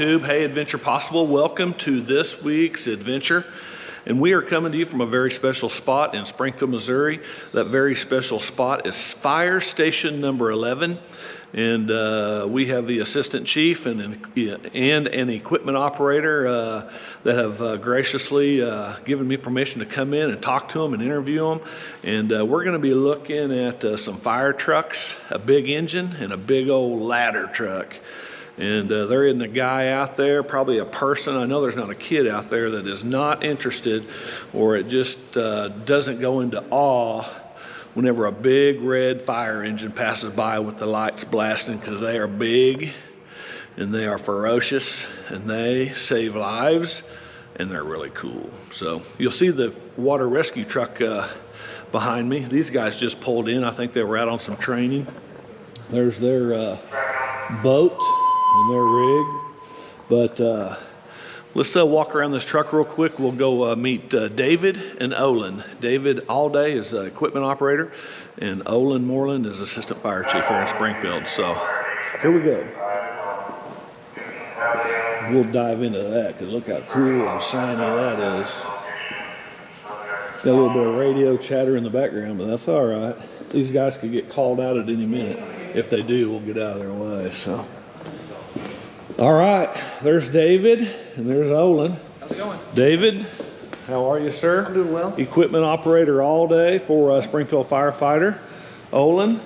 YouTube. Hey, Adventure Possible, welcome to this week's adventure. And we are coming to you from a very special spot in Springfield, Missouri. That very special spot is Fire Station number 11. And we have the assistant chief and an equipment operator that have graciously given me permission to come in and talk to them and interview them. And we're going to be looking at some fire trucks, a big engine, and a big old ladder truck. And there isn't a guy out there, probably a person, I know there's not a kid out there that is not interested, or it just doesn't go into awe whenever a big red fire engine passes by with the lights blasting, because they are big and they are ferocious and they save lives and they're really cool. So you'll see the water rescue truck behind me. These guys just pulled in. I think they were out on some training. There's their boat and their rig. But let's walk around this truck real quick. We'll go meet David and Olin. David Allday is equipment operator, and Olin Moreland is assistant fire chief here in Springfield. So here we go. We'll dive into that, because look how cool and shiny that is. Got a little bit of radio chatter in the background, but that's all right. These guys could get called out at any minute. If they do, we'll get out of their way. So, all right, there's David and there's Olin. How's it going? David, how are you, sir? I'm doing well. Equipment operator all day for Springfield firefighter. Olin,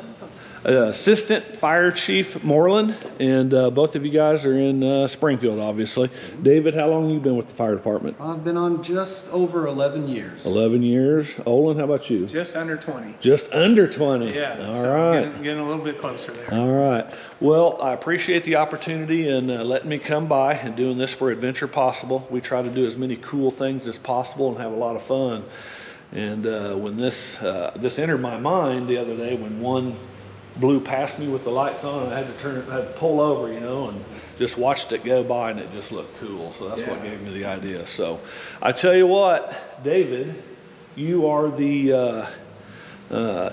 assistant fire chief Moreland, and both of you guys are in Springfield, obviously. David, how long have you been with the fire department? I've been on just over 11 years. 11 years. Olin, how about you? Just under 20. Just under 20. Yeah. All so right. Getting a little bit closer there. All right. Well, I appreciate the opportunity and letting me come by and doing this for Adventure Possible. We try to do as many cool things as possible and have a lot of fun. And when this entered my mind the other day, when one blew past me with the lights on, and I had to pull over, you know, and just watched it go by, and it just looked cool. So that's what gave me the idea. So I tell you what, David, you are the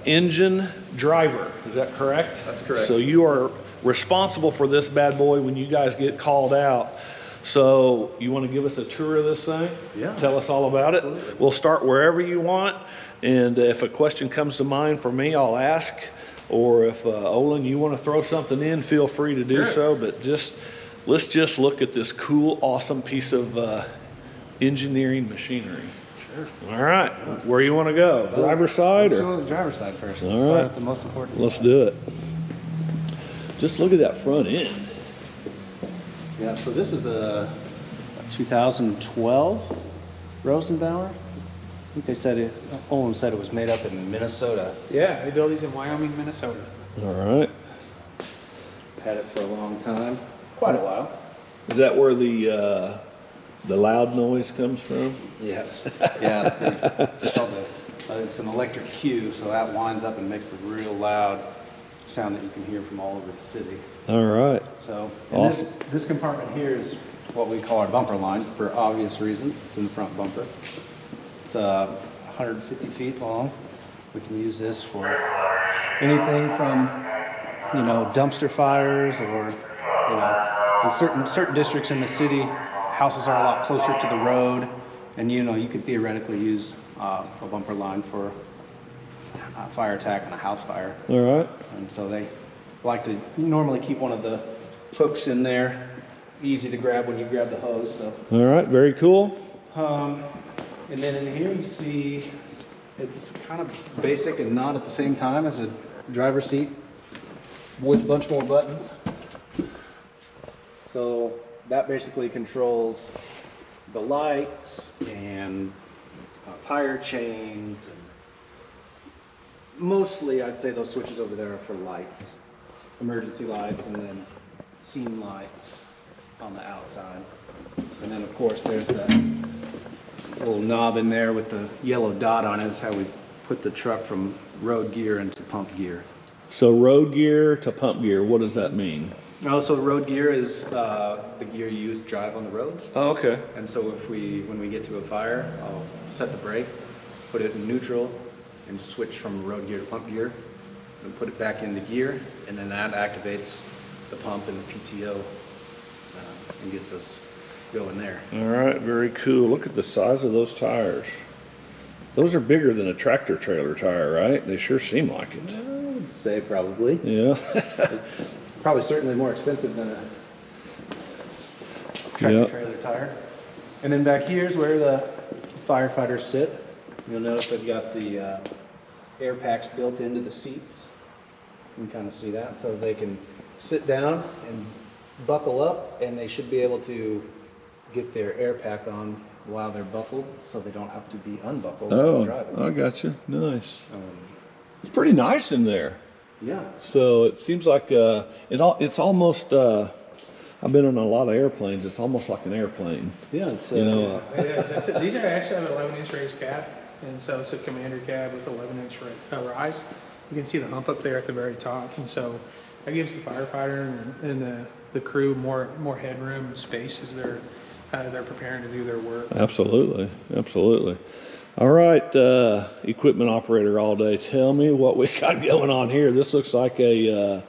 engine driver. Is that correct? That's correct. So you are responsible for this bad boy when you guys get called out. So you want to give us a tour of this thing? Yeah. Tell us all about Absolutely. it. We'll start wherever you want. And if a question comes to mind for me, I'll ask. Or if Olin, you want to throw something in, feel free to do so. But let's just look at this cool, awesome piece of engineering machinery. Sure. All right, where you want to go? Driver's side? Let's go to the driver's side first. All Let's right. start with the most important. Let's do it. Just look at that front end. Yeah, so this is a 2012 Rosenbauer. I think they said Olin said it was made up in Minnesota. Yeah, they build these in Wyoming, Minnesota. All right. Had it for a long time, quite a while. Is that where the loud noise comes from? Yes. Yeah. It's called it's an electric cue, so that winds up and makes a real loud sound that you can hear from all over the city. All right. So Awesome. this compartment here is what we call our bumper line for obvious reasons. It's in the front bumper. It's 150 feet long. We can use this for anything from, you know, dumpster fires, or, you know, in certain districts in the city, houses are a lot closer to the road, and, you know, you could theoretically use a bumper line for a fire attack on a house fire. All right. And so they like to normally keep one of the hooks in there, easy to grab when you grab the hose. So. All right. Very cool. And then in here you see it's kind of basic and not at the same time as a driver's seat with a bunch more buttons. So that basically controls the lights and tire chains, and mostly I'd say those switches over there are for lights, emergency lights, and then scene lights on the outside. And then of course there's the little knob in there with the yellow dot on it. Is how we put the truck from road gear into pump gear. So road gear to pump gear, what does that mean? So road gear is the gear you use to drive on the roads. Oh, okay. And so when we get to a fire, I'll set the brake, put it in neutral, and switch from road gear to pump gear, and put it back into gear, and then that activates the pump and the PTO and gets us going there. All right, very cool. Look at the size of those tires. Those are bigger than a tractor trailer tire, right? They sure seem like it. I would say probably. Yeah. Probably certainly more expensive than a tractor trailer tire. And then back here's where the firefighters sit. You'll notice they've got the air packs built into the seats. You can kind of see that. So they can sit down and buckle up, and they should be able to get their air pack on while they're buckled, so they don't have to be unbuckled while driving. I got you. Nice. It's pretty nice in there. Yeah. So it seems like it's almost. I've been on a lot of airplanes. It's almost like an airplane. Yeah, it's It is. These are actually an 11-inch raised cab, and so it's a commander cab with 11-inch rise. You can see the hump up there at the very top, and so that gives the firefighter and the crew more headroom and space as they're preparing to do their work. Absolutely, absolutely. All right, equipment operator all day. Tell me what we got going on here. This looks like a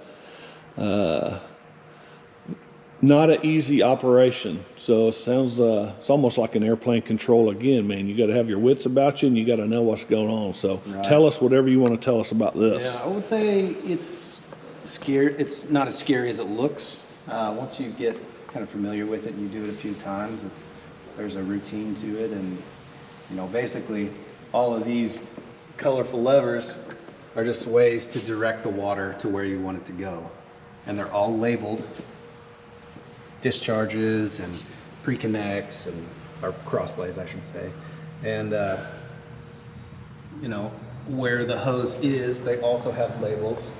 not an easy operation. So it sounds it's almost like an airplane control again, man. You got to have your wits about you, and you got to know what's going on. So tell us whatever you want to tell us about this. Yeah, I would say it's scary. It's not as scary as it looks. Once you get kind of familiar with it and you do it a few times, there's a routine to it, and basically all of these colorful levers are just ways to direct the water to where you want it to go, and they're all labeled discharges and pre-connects or cross lays, I should say, and where the hose is, they also have labels,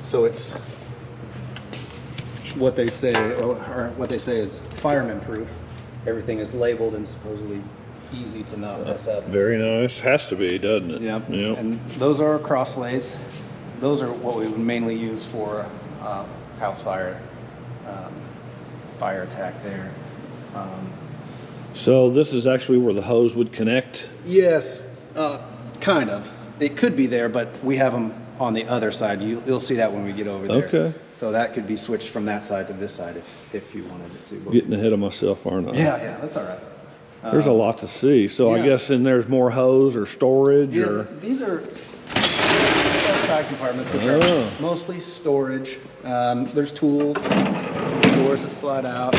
so it's what they say, or what they say is fireman proof. Everything is labeled and supposedly easy to not mess up. Very nice. Has to be, doesn't it? Yeah. Yep. And those are cross lays. Those are what we would mainly use for house fire, fire attack there. So this is actually where the hose would connect? Yes, kind of. It could be there, but we have them on the other side. You'll see that when we get over there. Okay. So that could be switched from that side to this side if you wanted it to. Getting ahead of myself, aren't I? Yeah, that's all right. There's a lot to see. So I yeah. guess then there's more hose or storage or... These are side compartments, which are mostly storage. There's tools, doors that slide out.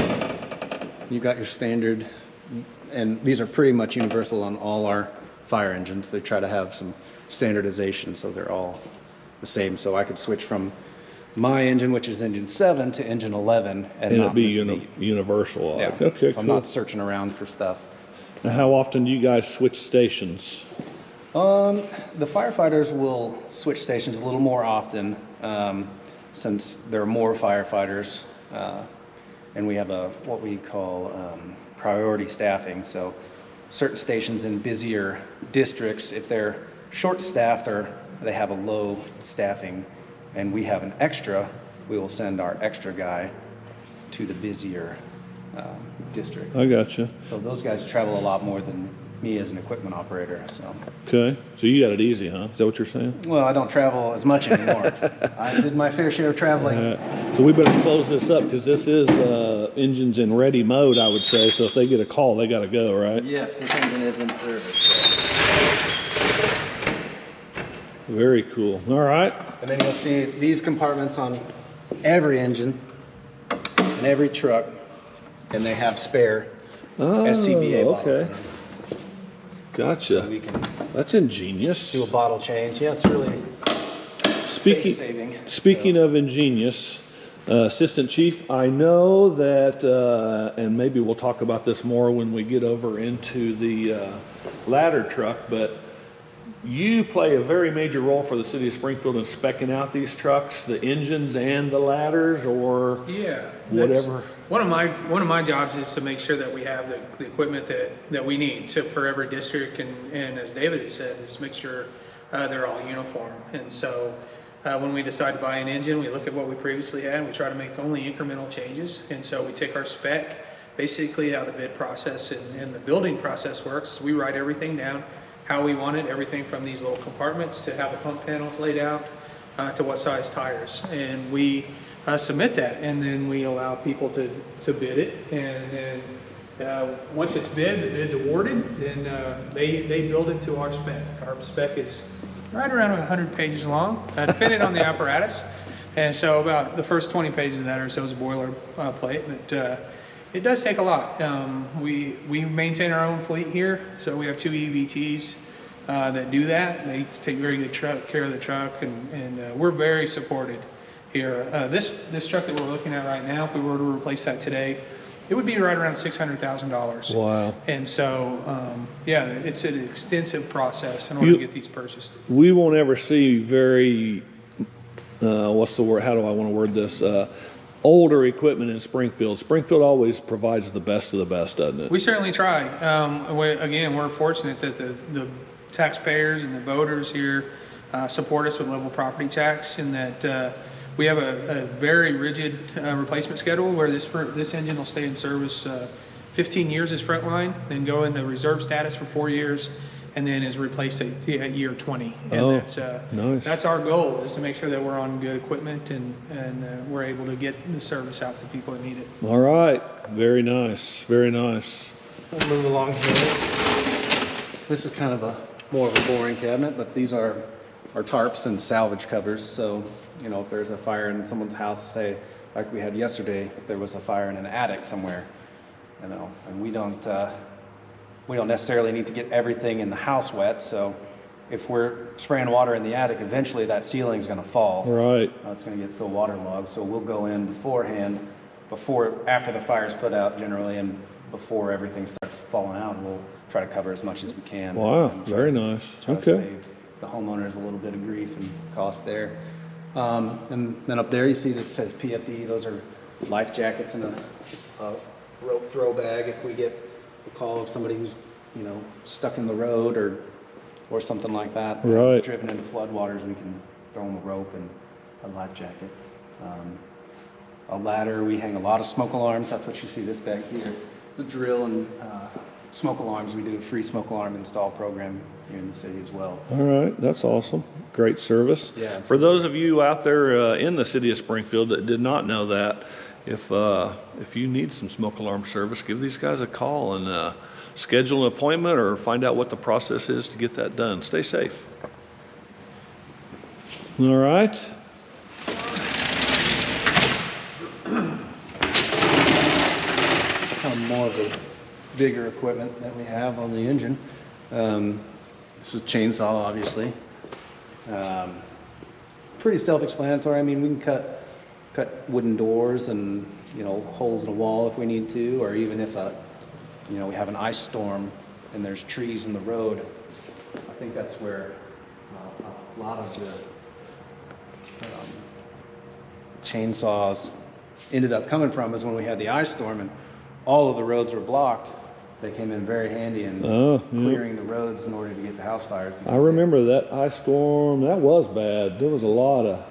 You've got your standard, and these are pretty much universal on all our fire engines. They try to have some standardization, so they're all the same. So I could switch from my engine, which is engine 7, to engine 11, and not it'd be miss a beat. universal. Yeah. Like. Okay, so cool. I'm not searching around for stuff. Now, how often do you guys switch stations? The firefighters will switch stations a little more often, since there are more firefighters, and we have what we call priority staffing. So certain stations in busier districts, if they're short-staffed or they have a low staffing and we have an extra, we will send our extra guy to the busier district. I gotcha. So those guys travel a lot more than me as an equipment operator. So. Okay, so you got it easy, huh? Is that what you're saying? Well, I don't travel as much anymore. I did my fair share of traveling. So we better close this up because this is engines in ready mode, I would say. So if they get a call, they got to go, right? Yes, this engine is in service. Very cool. All right. And then you'll see these compartments on every engine and every truck, and they have spare SCBA bottles in them. Gotcha. So we can That's ingenious. do a bottle change. Yeah, it's really space saving. Speaking of ingenious, Assistant Chief, I know that, and maybe we'll talk about this more when we get over into the ladder truck, but you play a very major role for the city of Springfield in speccing out these trucks, the engines and the ladders, or whatever. One of my jobs is to make sure that we have the equipment that we need for every district, and as David has said, is make sure they're all uniform. And so when we decide to buy an engine, we look at what we previously had, and we try to make only incremental changes. And so we take our spec, basically how the bid process and the building process works. We write everything down, how we want it, everything from these little compartments to how the pump panel's laid out, to what size tires, and we submit that, and then we allow people to bid it, and then once it's bid, the bid's awarded, then they build it to our spec. Our spec is right around 100 pages long, depending on the apparatus. And so about the first 20 pages of that or so is boiler plate, but it does take a lot. We maintain our own fleet here, so we have 2 EVTs that do that. They take very good care of the truck, and we're very supported here. This truck that we're looking at right now, if we were to replace that today, it would be right around $600,000. Wow. And so, yeah, it's an extensive process in order to get these purchased. We won't ever see very, what's the word, how do I want to word this? Older equipment in Springfield. Springfield always provides the best of the best, doesn't it? We certainly try. Again, we're fortunate that the taxpayers and the voters here support us with level property tax, and that we have a very rigid replacement schedule where this engine will stay in service 15 years as frontline, then go into reserve status for 4 years, and then is replaced at year 20. And nice. That's our goal, is to make sure that we're on good equipment and we're able to get the service out to people that need it. All right. Very nice. Very nice. We'll move along here. This is kind of more of a boring cabinet, but these are our tarps and salvage covers. So, you know, if there's a fire in someone's house, say like we had yesterday, if there was a fire in an attic somewhere, you know, and we don't necessarily need to get everything in the house wet. So if we're spraying water in the attic, eventually that ceiling's going to fall. Right. It's going to get so waterlogged. So we'll go in beforehand, after the fire's put out generally, and before everything starts falling out, we'll try to cover as much as we can. Wow. Very nice. Try to Okay. save the homeowners a little bit of grief and cost there. And then up there you see that says PFD. Those are life jackets in a rope throw bag. If we get a call of somebody who's, you know, stuck in the road or something like that, Right. driven into floodwaters, we can throw them a rope and a life jacket. A ladder. We hang a lot of smoke alarms. That's what you see this back here. The drill and smoke alarms. We do a free smoke alarm install program here in the city as well. All right. That's awesome. Great service. Yeah, For those of you out there in the city of Springfield that did not know that, if you need some smoke alarm service, give these guys a call and schedule an appointment or find out what the process is to get that done. Stay safe. All right. Kind of more of the bigger equipment that we have on the engine. This is a chainsaw, obviously. Pretty self-explanatory. I mean, we can cut wooden doors and, you know, holes in a wall if we need to, or even if we have an ice storm and there's trees in the road. I think that's where a lot of the chainsaws ended up coming from, is when we had the ice storm and all of the roads were blocked. They came in very handy in clearing the roads in order to get the house fires. I remember that ice storm. That was bad. There was a lot of,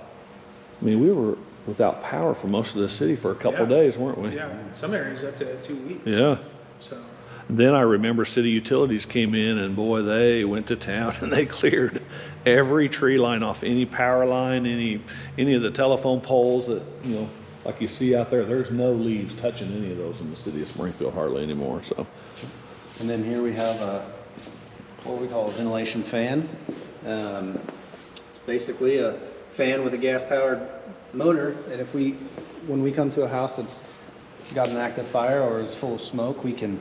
we were without power for most of the city for a couple of days, weren't we? Yeah, some areas up to 2 weeks. Yeah. So. Then I remember city utilities came in and boy, they went to town and they cleared every tree line off, any power line, any of the telephone poles that, you know, like you see out there. There's no leaves touching any of those in the city of Springfield hardly anymore. So. And then here we have what we call a ventilation fan. It's basically a fan with a gas-powered motor, and when we come to a house that's got an active fire or is full of smoke, we can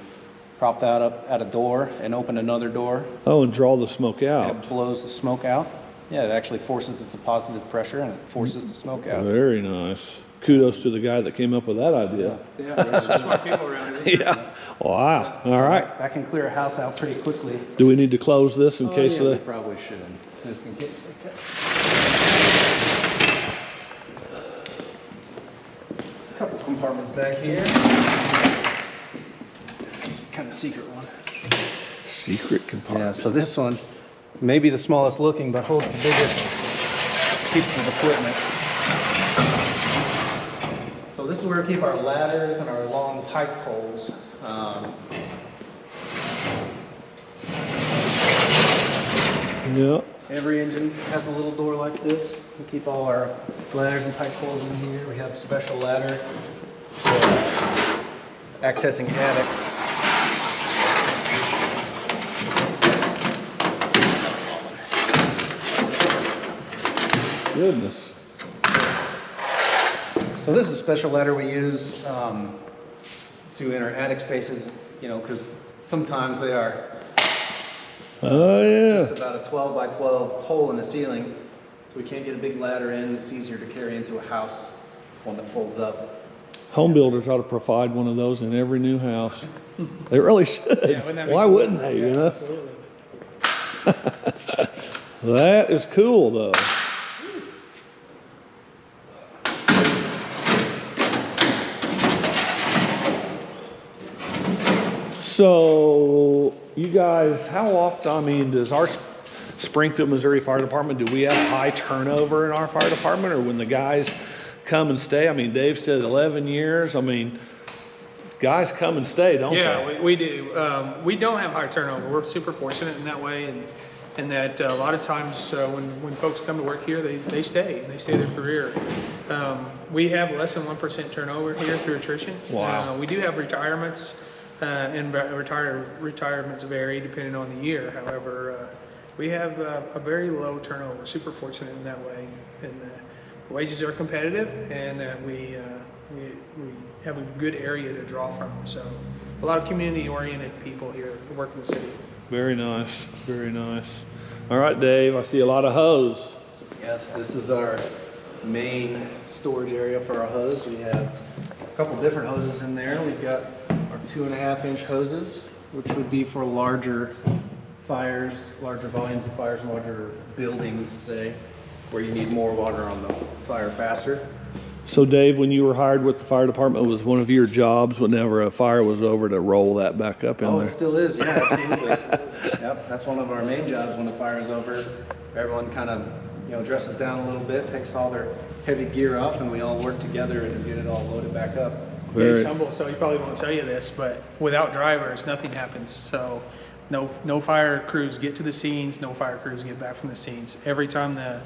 prop that up at a door and open another door. Oh, and draw the smoke And out. it blows the smoke out. Yeah, it actually forces, it's a positive pressure, and it forces the smoke out. Very nice. Kudos to the guy that came up with that idea. Yeah, there's some smart people around, isn't there? Yeah. Wow. All So right. That can clear a house out pretty quickly. Do we need to close this in case We of the... probably should, just in case they cut. Couple compartments back here. It's kind of a secret one. Secret compartment. Yeah, so this one may be the smallest looking, but holds the biggest pieces of equipment. So this is where we keep our ladders and our long pipe poles. Yeah. Every engine has a little door like this. We keep all our ladders and pipe holes in here. We have a special ladder for accessing attics. Goodness. So this is a special ladder we use to enter attic spaces, you know, because sometimes they are Oh, yeah. just about a 12 by 12 hole in the ceiling. So we can't get a big ladder in. It's easier to carry into a house, one that folds up. Home builders ought to provide one of those in every new house. They really should. wouldn't that be Why cool? wouldn't they, you know? Absolutely. That is cool, though. So, you guys, how often, I mean, does our Springfield, Missouri Fire Department, do we have high turnover in our fire department? Or when the guys come and stay? I mean, Dave said 11 years. I mean, guys come and stay, don't they? Yeah, we do. We don't have high turnover. We're super fortunate in that way, and that a lot of times when folks come to work here, they stay. They stay their career. We have less than 1% turnover here through attrition. Wow. We do have retirements, and retirements vary depending on the year. However, we have a very low turnover. Super fortunate in that way, and the wages are competitive, and we have a good area to draw from. So a lot of community-oriented people here who work in the city. Very nice, very nice. All right, Dave, I see a lot of hose. Yes, this is our main storage area for our hose. We have a couple different hoses in there. We've got our 2.5-inch hoses, which would be for larger fires, larger volumes of fires, larger buildings, say, where you need more water on the fire faster. So, Dave, when you were hired with the fire department, was one of your jobs whenever a fire was over to roll that back up in Oh, there? it still is, yeah, absolutely. Yep, that's one of our main jobs when the fire is over. Everyone kind of, dresses down a little bit, takes all their heavy gear off, and we all work together and get it all loaded back up. Very- Dave's humble, so he probably won't tell you this, but without drivers, nothing happens. So no fire crews get to the scenes, no fire crews get back from the scenes. Every time the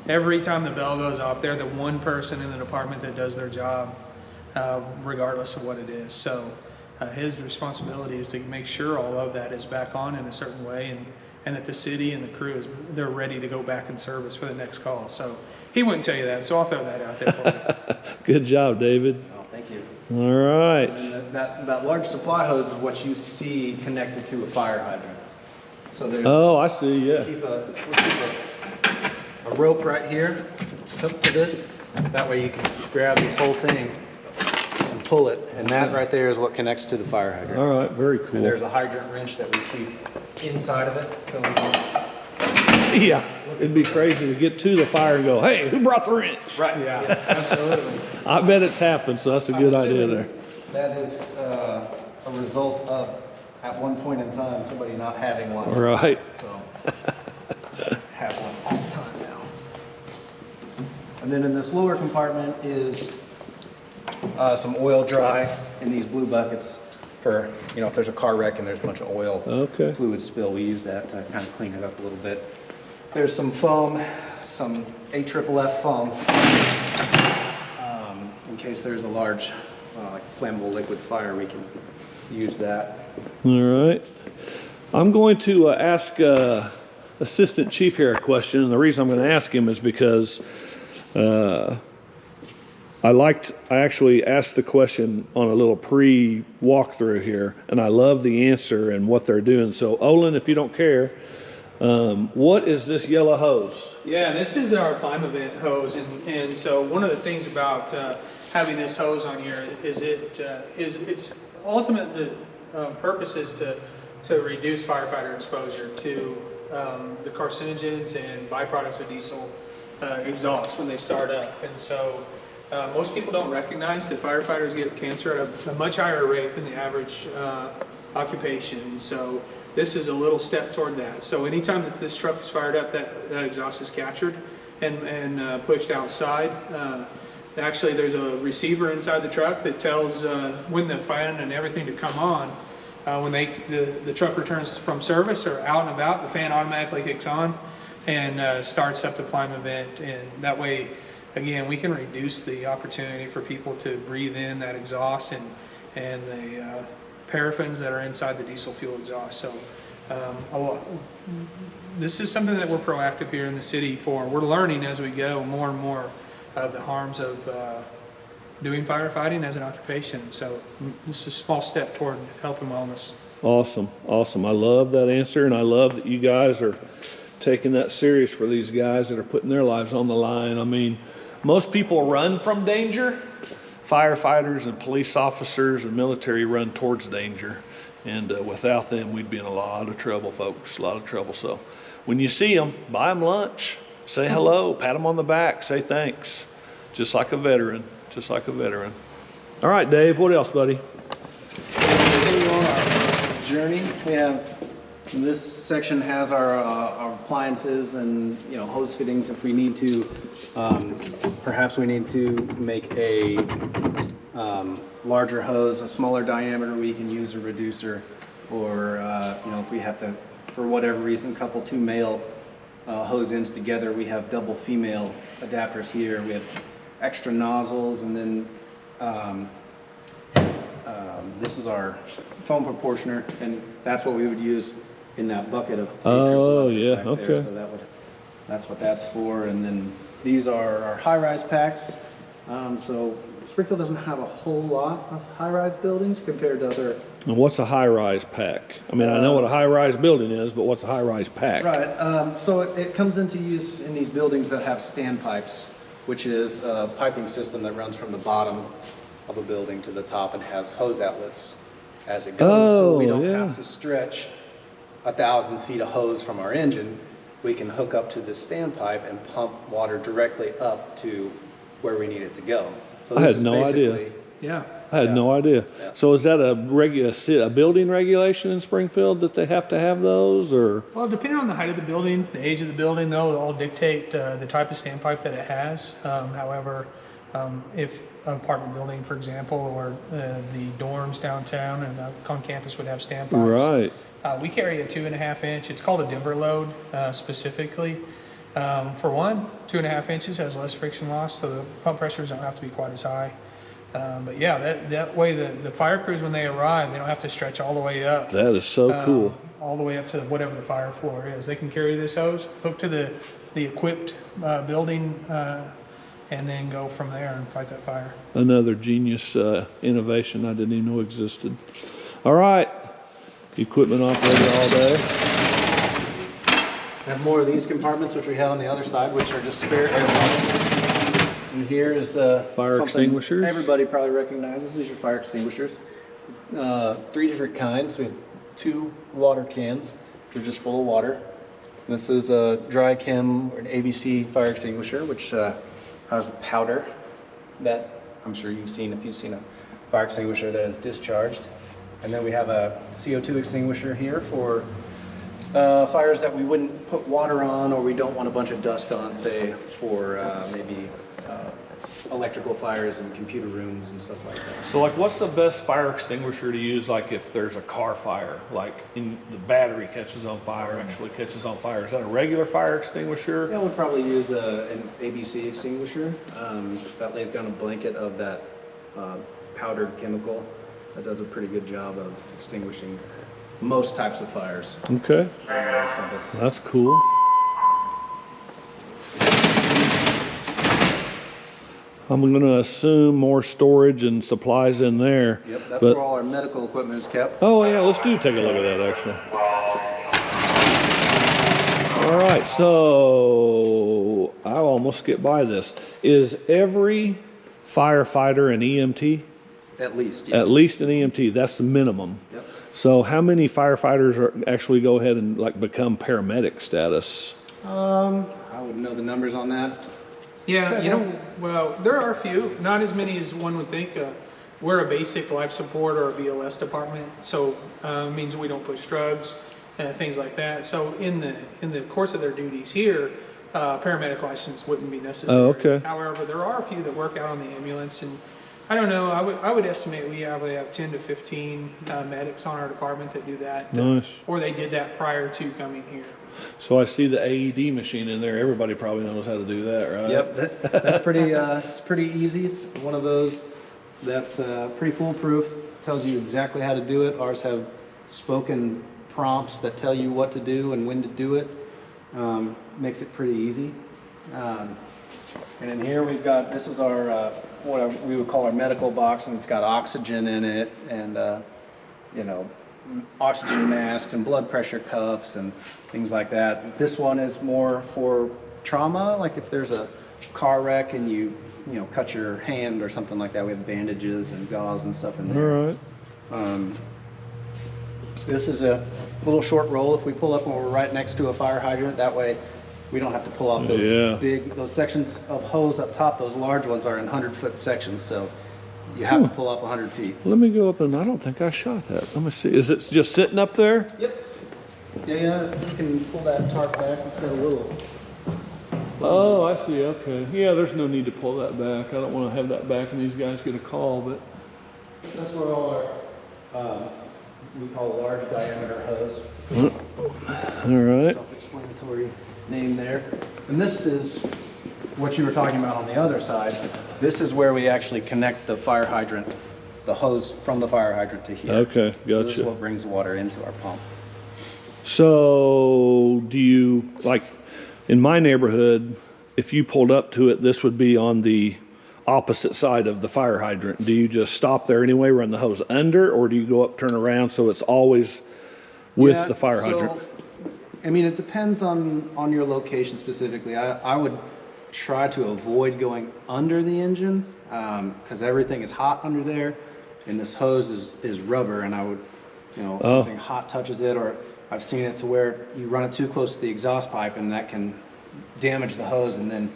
bell goes off, they're the one person in the department that does their job, regardless of what it is. So his responsibility is to make sure all of that is back on in a certain way, and that the city and the crew they're ready to go back in service for the next call. So he wouldn't tell you that, so I'll throw that out there for you. Good job, David. Oh, thank you. All right. And that large supply hose is what you see connected to a fire hydrant. So there's Oh, I see, yeah. we keep a rope right here hooked to this. That way you can grab this whole thing and pull it, and that right there is what connects to the fire hydrant. All right, very And cool. there's a hydrant wrench that we keep inside of it, so we don't. Yeah, it'd be crazy to get to the fire and go, hey, who brought the wrench? Right. Yeah. Absolutely. I bet it's happened, so that's a good I'm idea assuming there. That is a result of, at one point in time, somebody not having one. All right. So, have one all the time now. And then in this lower compartment is some oil dry in these blue buckets for, if there's a car wreck and there's a bunch of oil Okay. fluid spill, we use that to kind of clean it up a little bit. There's some foam, some AFFF foam, in case there's a large like flammable liquids fire, we can use that. All right. I'm going to ask Assistant Chief here a question, and the reason I'm going to ask him is because I actually asked the question on a little pre-walkthrough here, and I love the answer and what they're doing. So, Olin, if you don't care, what is this yellow hose? Yeah, this is our climb event hose, and so one of the things about having this hose on here is its ultimate purpose is to reduce firefighter exposure to the carcinogens and byproducts of diesel exhaust when they start up. And so most people don't recognize that firefighters get cancer at a much higher rate than the average occupation. So this is a little step toward that. So anytime that this truck is fired up, that exhaust is captured and pushed outside. Actually, there's a receiver inside the truck that tells when the fan and everything to come on. when the truck returns from service or out and about, the fan automatically kicks on and starts up the climate vent, and that way, again, we can reduce the opportunity for people to breathe in that exhaust and the paraffins that are inside the diesel fuel exhaust. So this is something that we're proactive here in the city for. We're learning as we go more and more of the harms of doing firefighting as an occupation. So this is a small step toward health and wellness. Awesome, awesome. I love that answer, and I love that you guys are taking that serious for these guys that are putting their lives on the line. I mean, most people run from danger. Firefighters and police officers and military run towards danger. And without them, we'd be in a lot of trouble, folks, a lot of trouble. So when you see them, buy them lunch, say hello, pat them on the back, say thanks, just like a veteran, just like a veteran. All right, Dave, what else, buddy? Continue on our journey. We have, this section has our appliances and, you know, hose fittings if we need to. Perhaps we need to make a larger hose, a smaller diameter, we can use a reducer, or you know, if we have to, for whatever reason, couple two male hose ends together, we have double female adapters here. We have extra nozzles, and then this is our foam proportioner, and that's what we would use in that bucket of Oh, yeah, back okay. there. So that's what that's for. And then these are our high-rise packs. So Springfield doesn't have a whole lot of high-rise buildings compared to other. And what's a high-rise pack? I mean, I know what a high-rise building is, but what's a high-rise pack? Right. So it comes into use in these buildings that have standpipes, which is a piping system that runs from the bottom of a building to the top and has hose outlets as it goes. So we don't have to stretch 1,000 feet of hose from our engine. We can hook up to this standpipe and pump water directly up to where we need it to go. So I had no idea. Yeah. I had no idea. Yeah. So is that a building regulation in Springfield that they have to have those, or? Well, depending on the height of the building, the age of the building, they'll all dictate the type of standpipe that it has. However, if an apartment building, for example, or the dorms downtown and on campus would have standpipes. Right. We carry a 2.5 inch. It's called a Denver load specifically. For one, 2.5 inches has less friction loss, so the pump pressures don't have to be quite as high. But yeah, that way the fire crews, when they arrive, they don't have to stretch all the way up. That is so cool. All the way up to whatever the fire floor is. They can carry this hose, hook to the equipped building, and then go from there and fight that fire. Another genius innovation I didn't even know existed. All right, equipment operator all day. We have more of these compartments, which we had on the other side, which are just spare air pockets. And here is Fire something extinguishers. everybody probably recognizes. These are fire extinguishers. 3 different kinds. We have 2 water cans. They're just full of water. This is a dry chem or an ABC fire extinguisher, which has a powder that I'm sure you've seen if you've seen a fire extinguisher that is discharged. And then we have a CO2 extinguisher here for fires that we wouldn't put water on, or we don't want a bunch of dust on, say for maybe electrical fires in computer rooms and stuff like that. So like, what's the best fire extinguisher to use, like if there's a car fire, like in the battery catches on fire, actually catches on fire? Is that a regular fire extinguisher? Yeah, we'll probably use an ABC extinguisher that lays down a blanket of that powdered chemical that does a pretty good job of extinguishing most types of fires. Okay, that's cool. I'm going to assume more storage and supplies in there. Yep, that's where all our medical equipment is kept. Oh yeah, let's take a look at that actually. All right, so I almost skipped by this. Is every firefighter an EMT? At least, yes. At least an EMT, that's the minimum. Yep. So how many firefighters actually go ahead and like become paramedic status? I wouldn't know the numbers on that. Yeah, well, there are a few, not as many as one would think. We're a basic life support or a BLS department, so it means we don't push drugs and things like that. So in the course of their duties here, paramedic license wouldn't be necessary. Oh, okay. However, there are a few that work out on the ambulance, and I don't know. I would estimate we probably have 10 to 15 medics on our department that do that. Nice. Or they did that prior to coming here. So I see the AED machine in there. Everybody probably knows how to do that, right? Yep, that's pretty, it's pretty easy. It's one of those that's pretty foolproof. Tells you exactly how to do it. Ours have spoken prompts that tell you what to do and when to do it. Makes it pretty easy. And in here we've got, this is our, what we would call our medical box, and it's got oxygen in it and, you know, oxygen masks and blood pressure cuffs and things like that. This one is more for trauma, like if there's a car wreck and you cut your hand or something like that. We have bandages and gauze and stuff in there. All right. This is a little short roll. If we pull up when we're right next to a fire hydrant, that way we don't have to pull off those those sections of hose up top. Those large ones are in 100-foot sections, so you have to pull off 100 feet. Let me go up, and I don't think I shot that. Let me see. Is it just sitting up there? Yep. Yeah, you can pull that tarp back. It's got a little. Oh, I see. Okay. Yeah, there's no need to pull that back. I don't want to have that back and these guys get a call, but. That's where all our, we call large diameter hose. All right. Self-explanatory name there. And this is what you were talking about on the other side. This is where we actually connect the fire hydrant, the hose from the fire hydrant to here. Okay, gotcha. So this is what brings water into our pump. So do you, like in my neighborhood, if you pulled up to it, this would be on the opposite side of the fire hydrant. Do you just stop there anyway, run the hose under, or do you go up, turn around so it's always with the fire hydrant? I mean, it depends on your location specifically. I would try to avoid going under the engine because everything is hot under there, and this hose is rubber, and I would, something hot touches it, or I've seen it to where you run it too close to the exhaust pipe and that can damage the hose, and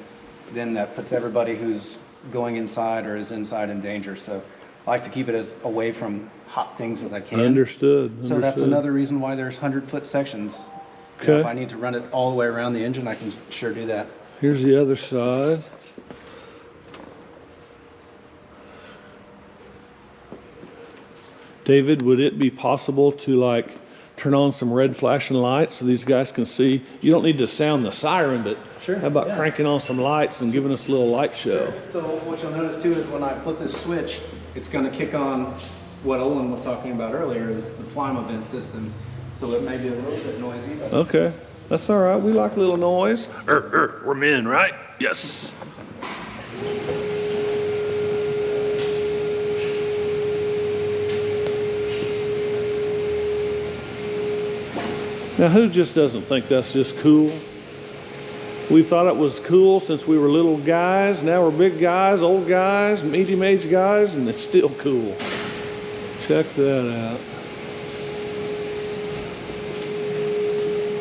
then that puts everybody who's going inside or is inside in danger. So I like to keep it as away from hot things as I can. Understood. So that's another reason why there's 100-foot sections. Okay. If I need to run it all the way around the engine, I can sure do that. Here's the other side. David, would it be possible to like turn on some red flashing lights so these guys can see? You don't need to sound the siren, but Sure, how about yeah. cranking on some lights and giving us a little light show? So what you'll notice too is when I flip this switch, it's going to kick on what Olin was talking about earlier, is the Plima vent system. So it may be a little bit noisy. But Okay, that's all right. We like a little noise. We're men, right? Yes. Now, who just doesn't think that's just cool? We thought it was cool since we were little guys. Now we're big guys, old guys, medium-aged guys, and it's still cool. Check that out.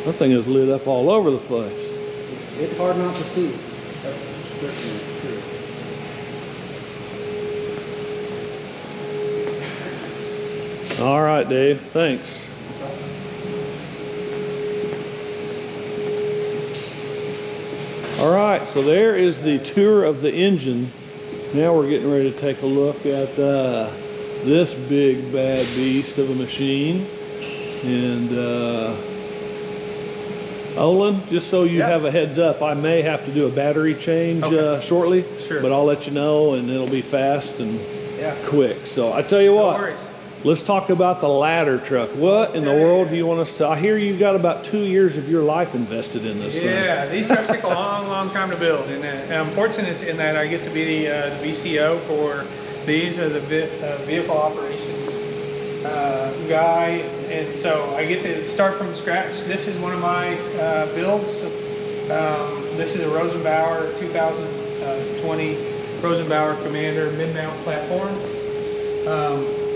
That thing is lit up all over the place. it's hard not to see. That's certainly true. All right, Dave, thanks. All right, so there is the tour of the engine. Now we're getting ready to take a look at this big bad beast of a machine. And Olin, just so you have a heads up, I may have to do a battery change shortly. Sure. But I'll let you know, and it'll be fast and quick. So I tell you what. No worries. Let's talk about the ladder truck. What in the world do you want us to? I hear you got about 2 years of your life invested in this thing. Yeah, these trucks take a long time to build, and I'm fortunate in that I get to be the VCO for these, the vehicle operations guy, and so I get to start from scratch. This is one of my builds. This is a Rosenbauer 2020 Rosenbauer Commander mid-mount platform.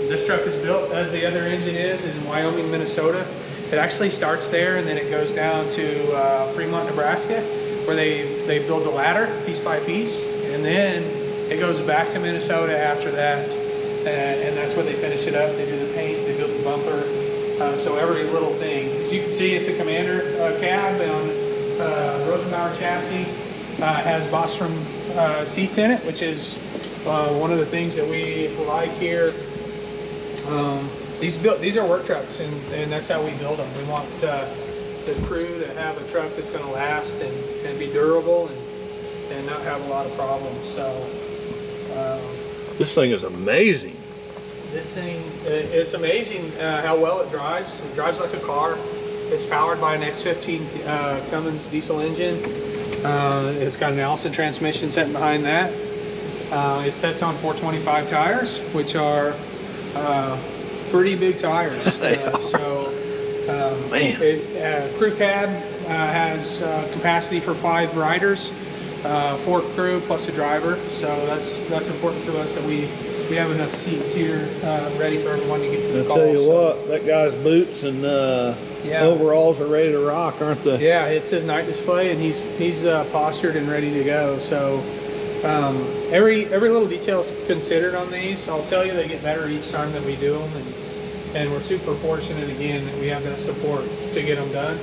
This truck is built, as the other engine is, in Wyoming, Minnesota. It actually starts there, and then it goes down to Fremont, Nebraska, where they build the ladder piece by piece, and then it goes back to Minnesota after that, and that's where they finish it up. They do the paint, they build the bumper, so every little thing. As you can see, it's a Commander cab on Rosenbauer chassis. Has Bostrom seats in it, which is One of the things that we like here, these are work trucks, and that's how we build them. We want the crew to have a truck that's going to last and be durable and not have a lot of problems. So This thing is amazing. this thing, it's amazing how well it drives. It drives like a car. It's powered by an X15 Cummins diesel engine. It's got an Allison transmission sitting behind that. It sets on 425 tires, which are pretty big tires. Crew cab has capacity for 5 riders, 4 crew plus a driver. So that's important to us that we have enough seats here ready for everyone to get to the call. I'll tell you what, that guy's boots and overalls are ready to rock, aren't they? Yeah, it's his night display, and he's postured and ready to go. So every little detail is considered on these. I'll tell you, they get better each time that we do them, and we're super fortunate again that we have that support to get them done.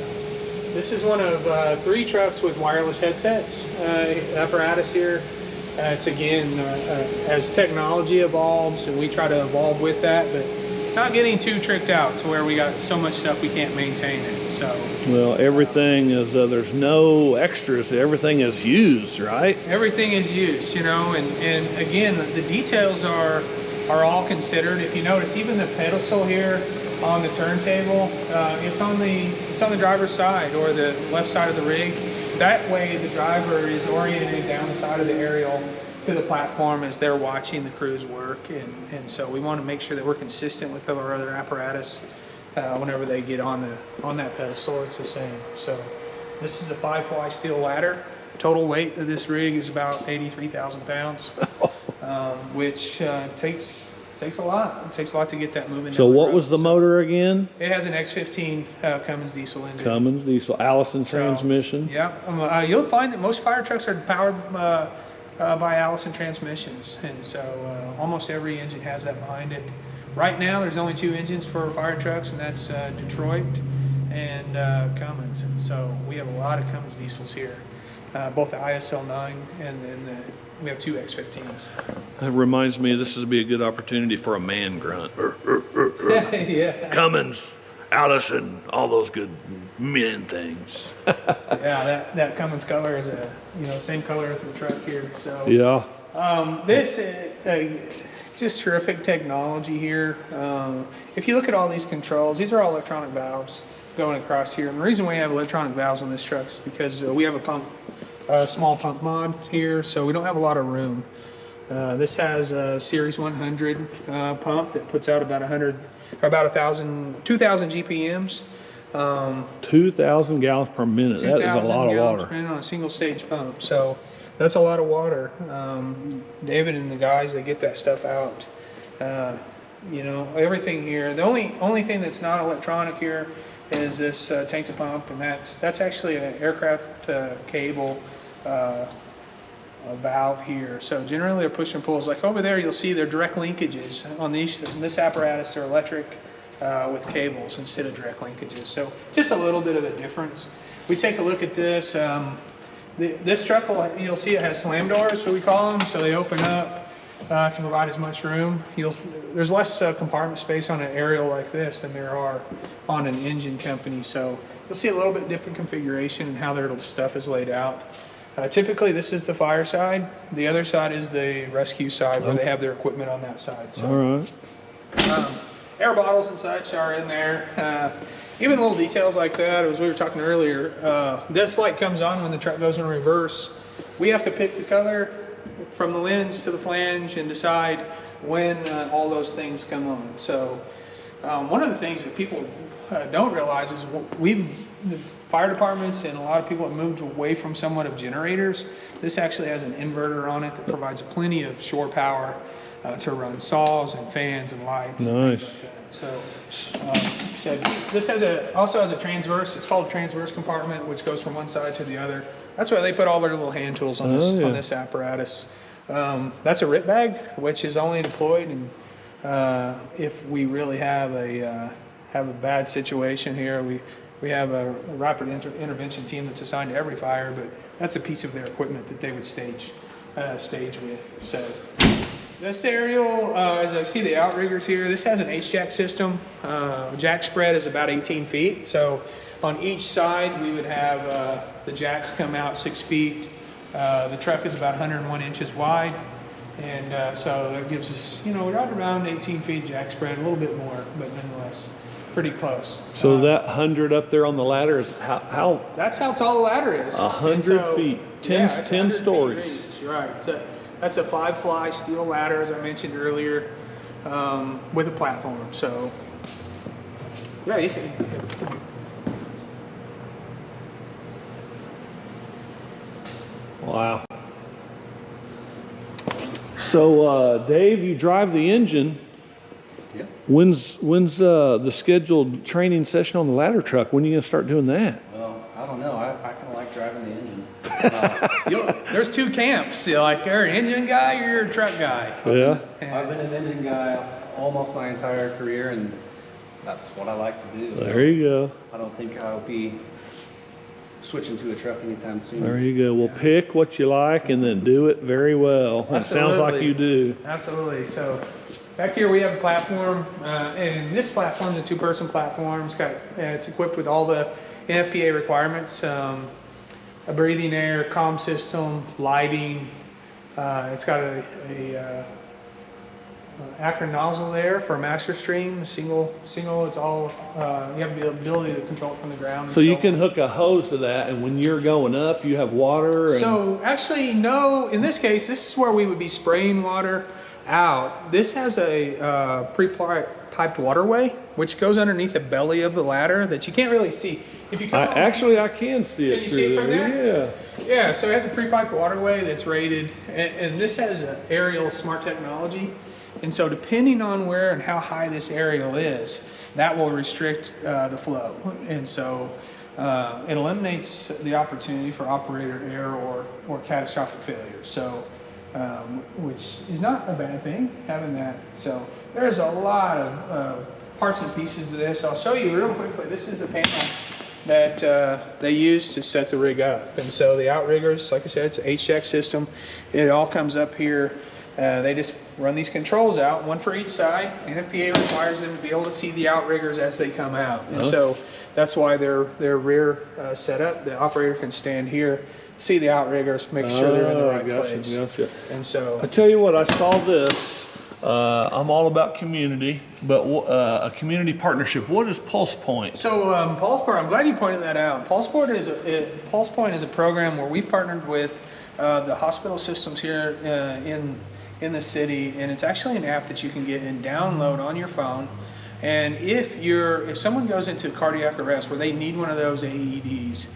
This is one of 3 trucks with wireless headsets apparatus here. It's again, as technology evolves, and we try to evolve with that, but not getting too tricked out to where we got so much stuff we can't maintain it. So Well, everything is, there's no extras. Everything is used, right? everything is used, you know, and again, the details are all considered. If you notice, even the pedestal here on the turntable, it's on the driver's side or the left side of the rig. That way the driver is oriented down the side of the aerial to the platform as they're watching the crews work, and so we want to make sure that we're consistent with our other apparatus. Whenever they get on that pedestal, it's the same. So this is a 5-fly steel ladder. Total weight of this rig is about 83,000 pounds, which takes a lot. It takes a lot to get that moving. So down what road. was the motor again? It has an X15 Cummins diesel engine. Cummins diesel, Allison So, transmission. Yeah, you'll find that most fire trucks are powered by Allison transmissions, and so almost every engine has that behind it. Right now, there's only 2 engines for fire trucks, and that's Detroit and Cummins. And so we have a lot of Cummins diesels here, both the ISL 9 and then we have 2 X15s. It reminds me, this would be a good opportunity for a man grunt. Yeah. Cummins, Allison, all those good men things. Yeah, that Cummins color is same color as the truck here. So Yeah. this just terrific technology here. If you look at all these controls, these are all electronic valves going across here. And the reason we have electronic valves on this truck is because we have a small pump mod here, so we don't have a lot of room. This has a Series 100 pump that puts out about 2,000 GPMs. 2,000 gallons per minute. That is a lot of water. On a single stage pump, so that's a lot of water. David and the guys, they get that stuff out. Everything here. The only thing that's not electronic here is this tank to pump, and that's actually an aircraft cable valve here. So generally they're push and pulls. Like over there, you'll see they're direct linkages. On this apparatus, they're electric with cables instead of direct linkages. So just a little bit of a difference. We take a look at this. This truck, you'll see it has slam doors, so we call them. So they open up to provide as much room. There's less compartment space on an aerial like this than there are on an engine company. So you'll see a little bit different configuration and how their stuff is laid out. Typically, this is the fire side. The other side is the rescue side, where they have their equipment on that side. So, All right. air bottles and such are in there. Even little details like that, as we were talking earlier, this light comes on when the truck goes in reverse. We have to pick the color from the lens to the flange and decide when all those things come on. So one of the things that people don't realize is the fire departments and a lot of people have moved away from somewhat of generators. This actually has an inverter on it that provides plenty of shore power to run saws and fans and lights. Nice. And things like that. So this also has a transverse. It's called a transverse compartment, which goes from one side to the other. That's why they put all their little hand tools on this apparatus. That's a rip bag, which is only deployed if we really have a bad situation here. We have a rapid intervention team that's assigned to every fire, but that's a piece of their equipment that they would stage with. So This aerial, as I see the outriggers here, this has an H-jack system. Jack spread is about 18 feet. So on each side, we would have the jacks come out 6 feet. The truck is about 101 inches wide. And so that gives us, you know, right around 18 feet jack spread, a little bit more, but nonetheless, pretty close. So that 100 up there on the ladder is how That's how tall the ladder is. 100 feet, 10 it's 10 100 feet stories. range, right. That's a 5-fly steel ladder, as I mentioned earlier, with a platform. So, yeah, you can. Wow. So, Dave, you drive the engine. Yeah. When's the scheduled training session on the ladder truck? When are you gonna start doing that? Well, I don't know. I kind of like driving the engine. There's two camps. Like, you're an engine guy or you're a truck guy. Yeah. I've been an engine guy almost my entire career, and that's what I like to do. So There you go. I don't think I'll be switching to a truck anytime soon. There you go. Well, pick what you like and then do it very well. It sounds like Absolutely. you do. Absolutely. So back here we have a platform, and this platform is a 2-person platform. It's equipped with all the NFPA requirements, a breathing air, comm system, lighting. It's got a Akron nozzle there for a master stream, single. It's all, you have the ability to control it from the ground. So you can hook a hose to that, and when you're going up, you have water. And So actually, no, in this case, this is where we would be spraying water out. This has a pre-piped waterway, which goes underneath the belly of the ladder that you can't really see. If you come I can see it. Can you see it from there? Yeah. Yeah, so it has a pre-piped waterway that's rated, and this has an aerial smart technology. And so depending on where and how high this aerial is, that will restrict the flow. And so it eliminates the opportunity for operator error or catastrophic failure. So, which is not a bad thing, having that. So there's a lot of parts and pieces to this. I'll show you real quickly. This is the panel that they use to set the rig up. And so the outriggers, like I said, it's an H-jack system. It all comes up here. They just run these controls out, one for each side. NFPA requires them to be able to see the outriggers as they come out. And so that's why they're rear set up. The operator can stand here, see the outriggers, make sure they're in the right place. Gotcha. And so I tell you what, I saw this. I'm all about community, but a community partnership. What is Pulse Point? So Pulse Point, I'm glad you pointed that out. Pulse Point is a program where we've partnered with the hospital systems here in the city, and it's actually an app that you can get and download on your phone. And if someone goes into cardiac arrest where they need one of those AEDs,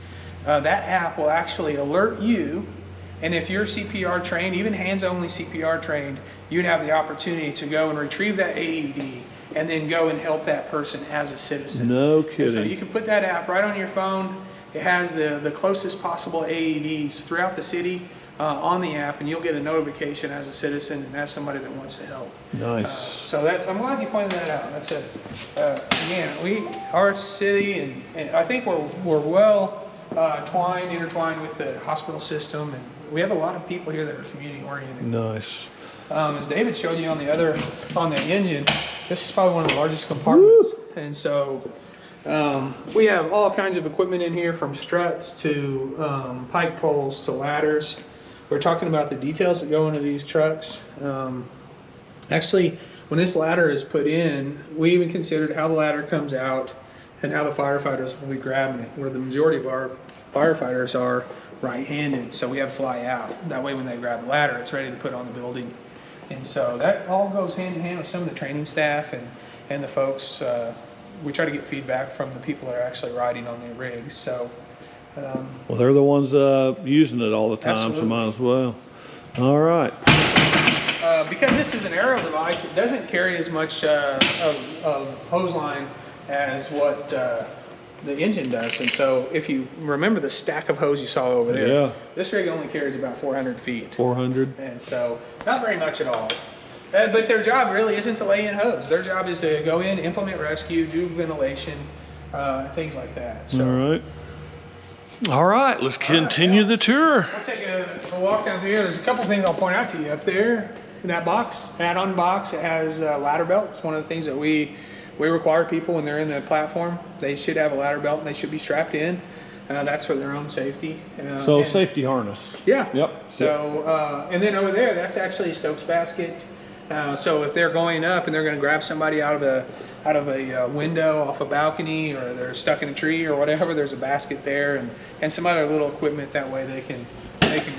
that app will actually alert you. And if you're CPR trained, even hands-only CPR trained, you'd have the opportunity to go and retrieve that AED and then go and help that person as a citizen. No And kidding. so you can put that app right on your phone. It has the closest possible AEDs throughout the city on the app, and you'll get a notification as a citizen and as somebody that wants to help. Nice. So I'm glad you pointed that out. That's it. Again, our city, and I think we're well intertwined with the hospital system, and we have a lot of people here that are community oriented. Nice. As David showed you on the engine, this is probably one of the largest compartments. Woo! And so we have all kinds of equipment in here, from struts to pike poles to ladders. We're talking about the details that go into these trucks. Actually, when this ladder is put in, we even considered how the ladder comes out and how the firefighters will be grabbing it, where the majority of our firefighters are right-handed, so we have fly out. That way when they grab the ladder, it's ready to put on the building. And so that all goes hand in hand with some of the training staff and the folks. We try to get feedback from the people that are actually riding on the rigs. So, Well, they're the ones using it all the time, Absolutely. so might as well. All right. because this is an aerial device, it doesn't carry as much of hose line as what the engine does. And so if you remember the stack of hose you saw over there, Yeah. this rig only carries about 400 feet. 400. And so not very much at all. But their job really isn't to lay in hose. Their job is to go in, implement rescue, do ventilation, things like that. So All right. All right, let's continue the tour. we'll take a walk down through here. There's a couple things I'll point out to you up there. that box, add-on box, it has ladder belts. One of the things that we require people when they're in the platform, they should have a ladder belt and they should be strapped in. That's for their own safety. So safety harness. Yeah. Yep. So, and then over there, that's actually a Stokes basket. So if they're going up and they're going to grab somebody out of a window, off a balcony, or they're stuck in a tree or whatever, there's a basket there and some other little equipment that way they can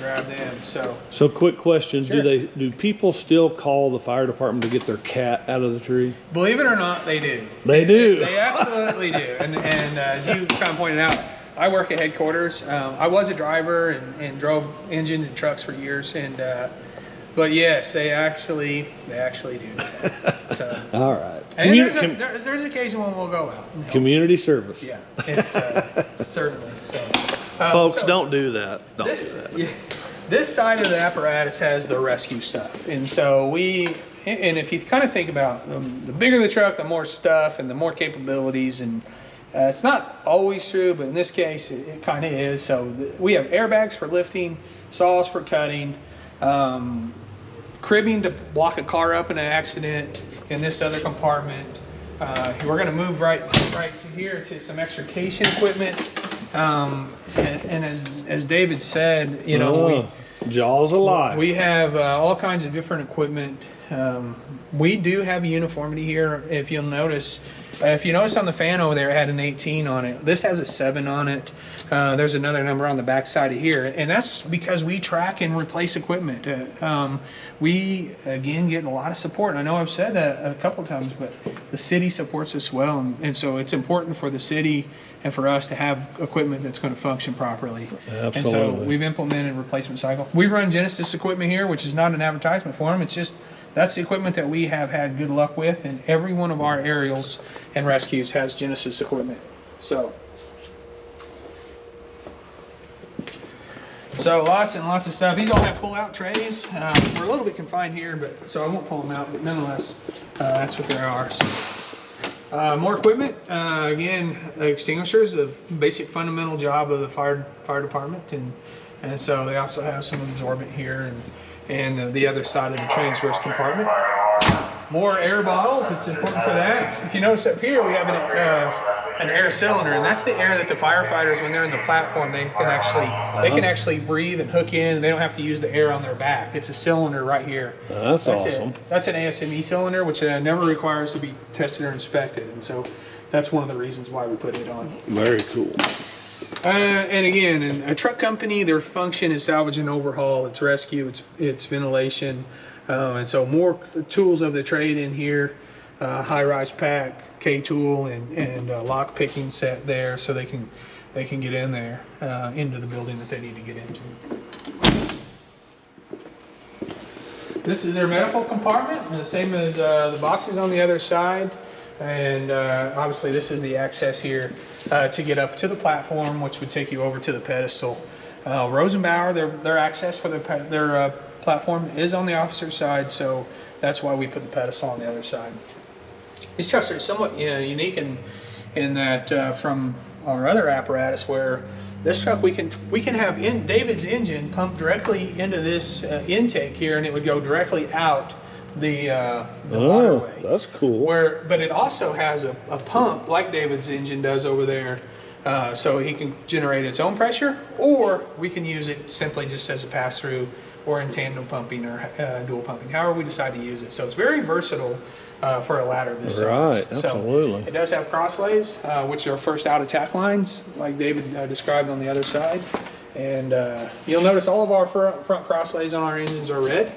grab them. So quick question: Sure. Do people still call the fire department to get their cat out of the tree? believe it or not, they do. They do. They absolutely do. And as you kind of pointed out, I work at headquarters. I was a driver and drove engines and trucks for years, but yes, they actually do that. So, All right. and there's occasion when we'll go out. And help. Community service. Yeah, it's certainly so. Folks, So don't do that. Don't do that. yeah, this side of the apparatus has the rescue stuff, and so and if you kind of think about the bigger the truck, the more stuff and the more capabilities, and it's not always true, but in this case, it kind of is. So we have airbags for lifting, saws for cutting, cribbing to block a car up in an accident in this other compartment. We're going to move right to here to some extrication equipment. And as David said, you know, Jaws of life. we have all kinds of different equipment. We do have uniformity here. If you notice on the fan over there, it had an 18 on it. This has a 7 on it. There's another number on the back side of here, and that's because we track and replace equipment. We again get a lot of support. And I know I've said that a couple of times, but the city supports us well, and so it's important for the city and for us to have equipment that's going to function properly. Absolutely. And so we've implemented replacement cycle. We run Genesis equipment here, which is not an advertisement for them. It's just that's the equipment that we have had good luck with, and every one of our aerials and rescues has Genesis equipment. So lots and lots of stuff. These all have pull-out trays. We're a little bit confined here, but so I won't pull them out, but nonetheless, that's what they are. So, more equipment. Again, extinguishers, a basic fundamental job of the fire department, and so they also have some absorbent here and the other side of the transverse compartment. More air bottles. It's important for that. If you notice up here, we have an air cylinder, and that's the air that the firefighters, when they're in the platform, they can actually breathe and hook in. They don't have to use the air on their back. It's a cylinder right here. That's awesome. That's an ASME cylinder, which never requires to be tested or inspected, and so that's one of the reasons why we put it on. Very cool. And again, in a truck company, their function is salvage and overhaul. It's rescue. It's ventilation, and so more tools of the trade in here. High-rise pack, K-tool, and lock picking set there, so they can get in there into the building that they need to get into. This is their medical compartment, the same as the boxes on the other side, and obviously this is the access here to get up to the platform, which would take you over to the pedestal. Rosenbauer, their access for their platform is on the officer's side, so that's why we put the pedestal on the other side. These trucks are somewhat unique in that from our other apparatus, where this truck we can have David's engine pumped directly into this intake here, and it would go directly out the waterway. That's cool. But it also has a pump like David's engine does over there, so he can generate its own pressure, or we can use it simply just as a pass-through, or in tandem pumping or dual pumping, however we decide to use it. So it's very versatile for a ladder this size. Right, absolutely. So it does have crosslays, which are first out attack lines, like David described on the other side. And you'll notice all of our front crosslays on our engines are red.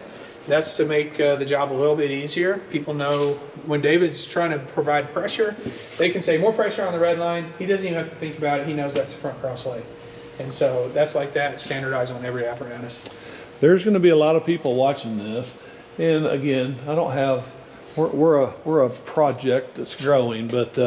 That's to make the job a little bit easier. People know when David's trying to provide pressure, they can say more pressure on the red line. He doesn't even have to think about it. He knows that's the front crosslay. And so that's like that. It's standardized on every apparatus. There's going to be a lot of people watching this, and again, I don't have. We're a project that's growing, but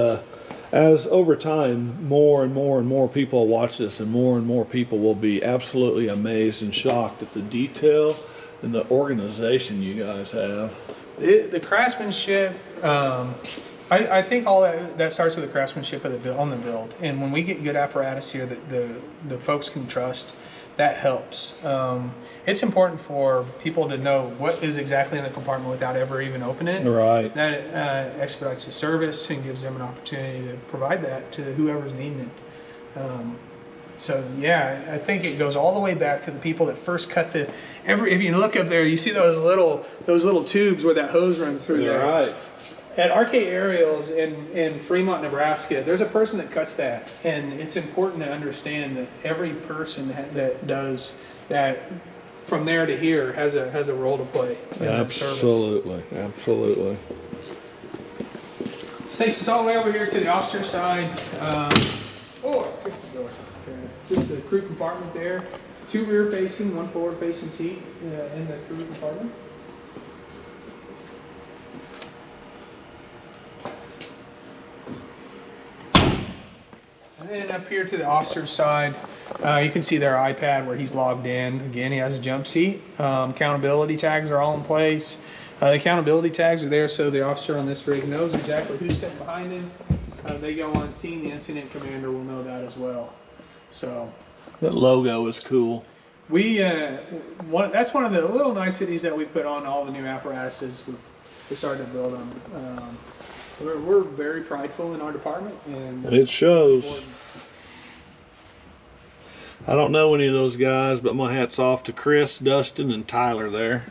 as over time, more and more people watch this, and more people will be absolutely amazed and shocked at the detail and the organization you guys have. The craftsmanship, I think all that starts with the craftsmanship of on the build, and when we get good apparatus here that the folks can trust, that helps. It's important for people to know what is exactly in the compartment without ever even opening it. Right. That expedites the service and gives them an opportunity to provide that to whoever's needing it. So yeah, I think it goes all the way back to the people that first cut the. If you look up there, you see those little tubes where that hose runs through there. Right. At RK Aerials in Fremont, Nebraska, there's a person that cuts that, and it's important to understand that every person that does that from there to here has a role to play in that service. Absolutely. Takes us all the way over here to the officer side. I skipped the door. This is the crew compartment there. 2 rear facing, 1 forward facing seat in the crew compartment. And then up here to the officer's side, you can see their iPad where he's logged in. Again, he has a jump seat. Accountability tags are all in place. The accountability tags are there so the officer on this rig knows exactly who's sitting behind him. They go on scene, the incident commander will know that as well. So That logo is cool. That's one of the little niceties that we put on all the new apparatuses we started to build them. We're very prideful in our department, and It shows. I don't know any of those guys, but my hat's off to Chris, Dustin, and Tyler there.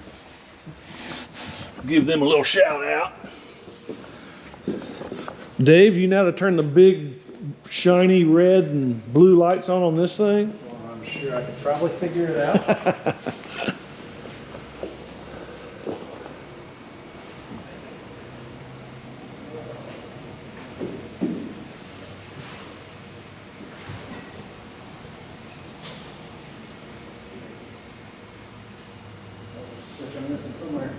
Give them a little shout out. Dave, you know how to turn the big, shiny red and blue lights on this thing? Well, I'm sure I could probably figure it out. Switch on this one somewhere.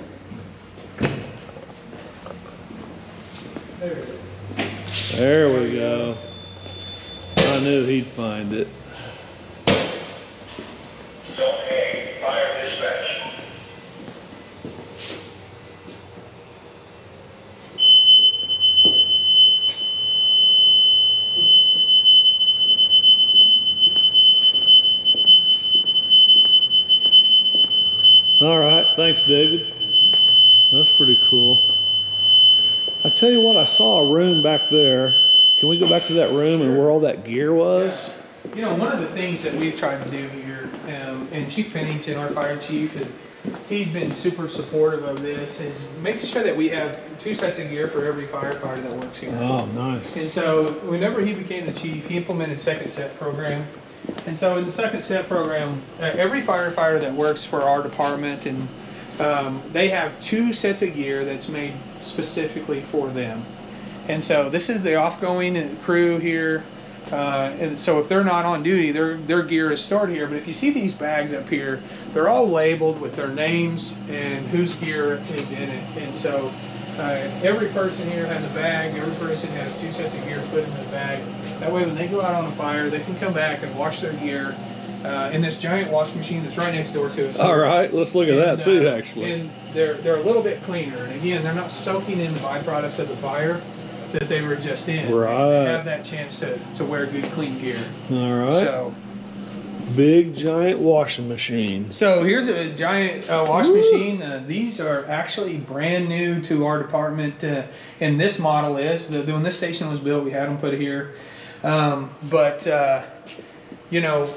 There we go. There we go. I knew he'd find it. Zone A, fire dispatch. All right, thanks, David. That's pretty cool. I tell you what, I saw a room back there. Can we go back to that room and where all that gear was? Yeah. You know, one of the things that we've tried to do here, and Chief Pennington, our fire chief, and he's been super supportive of this, is making sure that we have 2 sets of gear for every firefighter that works here. Oh, nice. And so whenever he became the chief, he implemented second set program. And so in the second set program, every firefighter that works for our department, and they have 2 sets of gear that's made specifically for them. And so this is the offgoing crew here. And so if they're not on duty, their gear is stored here. But if you see these bags up here, they're all labeled with their names and whose gear is in it. And so every person here has a bag. Every person has 2 sets of gear put in the bag. That way when they go out on a fire, they can come back and wash their gear in this giant wash machine that's right next door to us. All right, let's look at that too, actually. And they're a little bit cleaner. And again, they're not soaking in the byproducts of the fire that they were just in. Right. They have that chance to wear good, clean gear. All right. So Big, giant washing machine. So here's a giant wash machine. These are actually brand new to our department, and this model is. When this station was built, we had them put here. You know,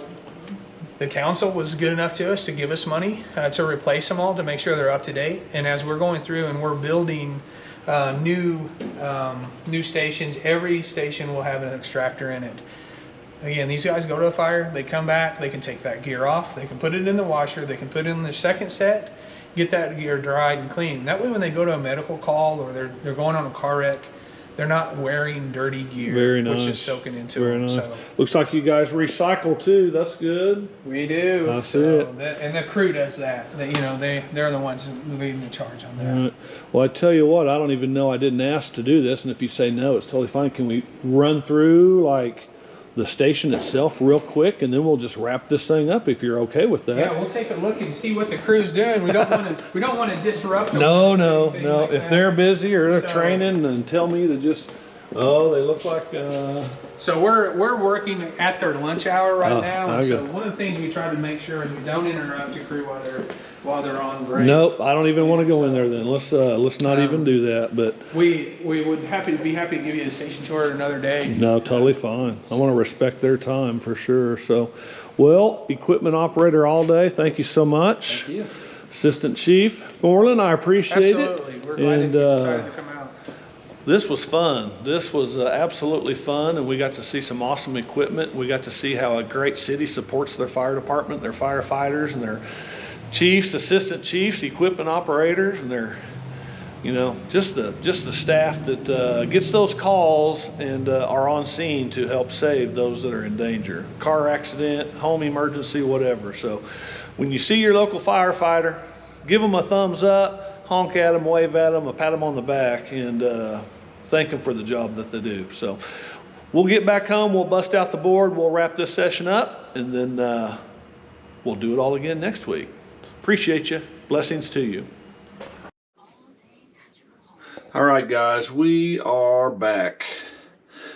the council was good enough to us to give us money to replace them all, to make sure they're up to date. And as we're going through and we're building new stations, every station will have an extractor in it. Again, these guys go to a fire, they come back, they can take that gear off, they can put it in the washer, they can put it in their second set, get that gear dried and clean. That way when they go to a medical call or they're going on a car wreck, they're not wearing dirty gear. Very nice. Which is soaking into Very them. nice. So Looks like you guys recycle too. That's good. we do. I see it. And the crew does that. They're the ones leading the charge on that. All right. Well, I tell you what, I don't even know I didn't ask to do this, and if you say no, it's totally fine. Can we run through like the station itself real quick, and then we'll just wrap this thing up if you're okay with that? Yeah, we'll take a look and see what the crew's doing. We don't want to disrupt them. No. Anything like If that. they're busy or they're So- training, then tell me to just Oh, they look like, So we're working at their lunch hour right Oh, now, and so okay. one of the things we try to make sure is we don't interrupt the crew while they're on break. nope, I don't even want to go in there then. Let's not even do that, but We would be happy to give you a station tour another day. no, totally fine. I want to respect their time for sure. So, well, equipment operator all day, thank you so much. Thank you. Assistant Chief Borland, I appreciate Absolutely, it. we're glad that you decided to come out. This was fun. This was absolutely fun, and we got to see some awesome equipment. We got to see how a great city supports their fire department, their firefighters, and their chiefs, assistant chiefs, equipment operators, and their, you know, just the staff that gets those calls and are on scene to help save those that are in danger. Car accident, home emergency, whatever. So when you see your local firefighter, give them a thumbs up, honk at them, wave at them, pat them on the back, and thank them for the job that they do. So we'll get back home, we'll bust out the board, we'll wrap this session up, and then we'll do it all again next week. Appreciate you. Blessings to you. All right, guys, we are back.